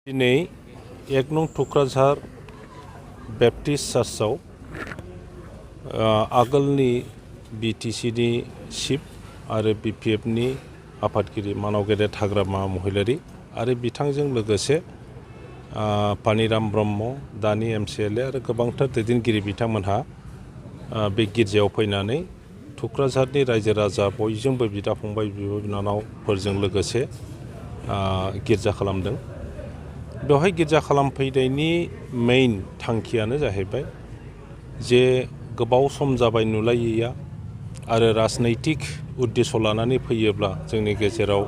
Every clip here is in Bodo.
दिनै 1 नं टुक्राझार बेप्टिस्ट चार्चआव आगोलनि बिटिसिनि चिफ आरो बिपिएफनि आफादगिरि मानाव गेदेर हाग्रामा महिलारि आरो बिथांजों लोगोसे पानिराम ब्रह्म दानि एमसिएलए आरो गोबांथार दैदेनगिरि बिथांमोनहा बे गिर्जायाव फैनानै टुक्राझारनि रायजो राजा बयजोंबो बिदा फंबाय बिब' बिनानावफोरजों लोगोसे गिर्जा खालामदों। बेवहाय गिर्जा खालामफैनायनि मेइन थांखियानो जाहैबाय जे गोबाव सम जाबाय नुलायैया आरो राजनैतिक उद्देश्य लानानै फैयोब्ला जोंनि गेजेराव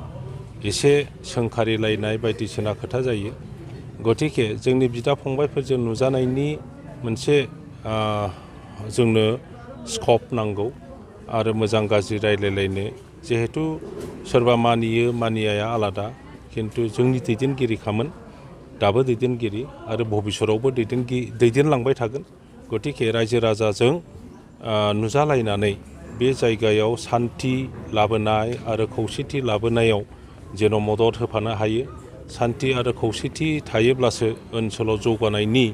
एसे सोंखारिलायनाय बायदिसिना खोथा जायो। गतिके जोंनि बिदा फंबायफोरजों नुजानायनि मोनसे जोंनो स्कप नांगौ आरो मोजां गाज्रि रायलायलायनो जिहेतु सोरबा मानियो मानियाया आलादा किन्तु जोंनि दैदेनगिरिखामोन दाबो दैदेनगिरि आरो भबिष्यतआवबो दैदेनलांबाय थागोन। गतिके रायजो राजाजों नुजालायनानै बे जायगायाव सान्थि लाबोनाय आरो खौसेथि लाबोनायाव जेन' मदद होफानो हायो। सान्थि आरो खौसेथि थायोब्लासो ओनसोलाव जौगानायनि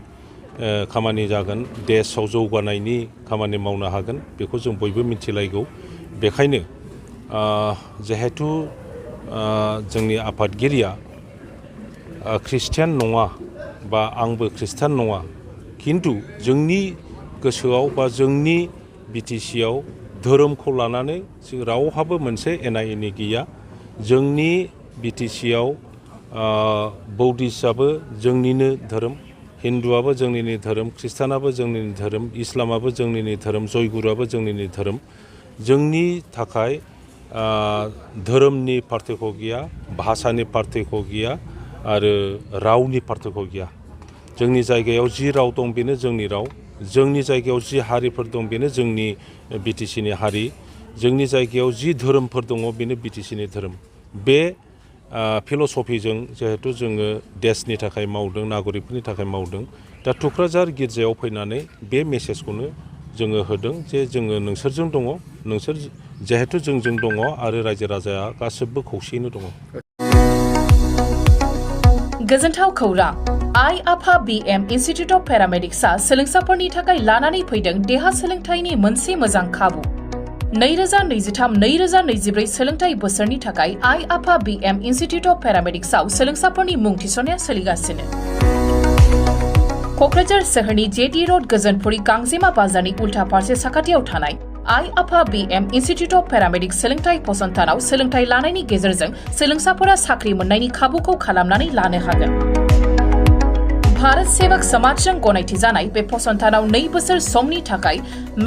खामानि जागोन, देशआव जौगानायनि खामानि मावनो हागोन, बेखौ जों बयबो मिथिलायगौ। बेखायनो जिहेतु जोंनि आफादगिरिया ख्रिस्टियान नङा बा आंबो ख्रिस्टान नङा, किन्तु जोंनि गोसोआव बा जोंनि बिटिसिआव धोरोमखौ लानानै रावहाबो मोनसे एना एनि गैया। जोंनि बिटिसिआव बौद्धिस्टआबो जोंनिनो धोरोम, हिन्दुआबो जोंनिनो धोरोम, ख्रिस्टानाबो जोंनिनो धोरोम, इस्लामाबो जोंनिनो धोरोम, जयगुरुआबो जोंनिनो धोरोम। जोंनि थाखाय धोरोमनि पार्थक्य गैया, भाषानि पार्थक्य गैया आरो रावनि पार्थक्य गैया। जोंनि जायगायाव जि राव दं बेनो जोंनि राव, जोंनि जायगायाव जि हारिफोर दं बेनो जोंनि बिटिसिनि हारि, जोंनि जायगायाव जि धोरोमफोर दङ बेनो बिटिसिनि धोरोम। बे फिल'सफिजों जिहेतु जोङो देशनि थाखाय मावदों, नागरिकफोरनि थाखाय मावदों। दा टुक्राझार गिर्जायाव फैनानै बे मेसेजखौनो जोङो होदों जे जोङो नोंसोरजों दङ, नोंसोर जिहेतु जोंजों दङ आरो रायजो राजाया गासिबो खौसेयैनो दङ। गोजोनथाव खौरां, आइ आफा बिएम इन्स्टिट्युट अफ पेरामेडिक्सआ सोलोंसाफोरनि थाखाय लानानै फैदों देहा सोलोंथाइनि मोनसे मोजां खाबु। 2023-2024 सोलोंथाइ बोसोरनि थाखाय आइ आफा बिएम इन्स्टिट्युट अफ पेरामेडिक्सआव सोलोंसाफोरनि मुं थिसननाया सोलिगासिनो। क'क्राझार सोहोरनि जेटी रोड गोजोनपुरी गांजेमा बाजारनि उल्था फारसे साखाथियाव थानाय आइ आफा बिएम इन्स्टिट्युट अफ पेरामेडिक्स सोलोंथाइ फसंथानाव सोलोंथाइ लानायनि गेजेरजों सोलोंसाफोरा साख्रि मोननायनि खाबुखौ खालामनानै लानो हागोन। भारत सेवक समाजजों गनायथि जानाय बे फसंथानाव 2 बोसोर समनि थाखाय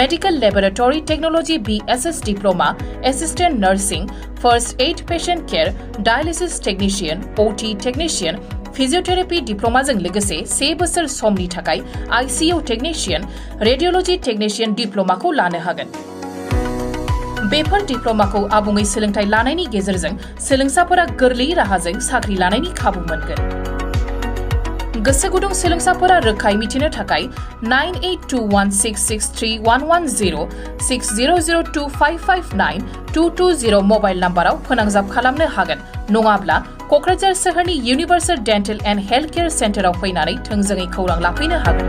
medical laboratory technology BSS diploma, assistant nursing, first aid patient care, dialysis technician, OT technician, physiotherapy डिप्लोमाजों लोगोसे 1 बोसोर समनि थाखाय ICU टेक्निशियन, रेडियोलॉजी टेक्निशियन डिप्लोमाखौ लानो हागोन। बेफोर डिप्लोमाखौ आबुङै सोलोंथाइ लानायनि गेजेरजों सोलोंसाफोरा गोरलै राहाजों साख्रि लानायनि खाबु मोनगोन। गोसो गुदुं सोलोंसाफोरा रोखायै मिथिनो थाखाय 9821663110, 6002559220 मबाइल नाम्बाराव फोनांजाब खालामनो हागोन, नङाब्ला क'क्राझार सोहोरनि universal dental and health care सेन्टाराव फैनानै थोंजोङै खौरां लाफैनो हागोन।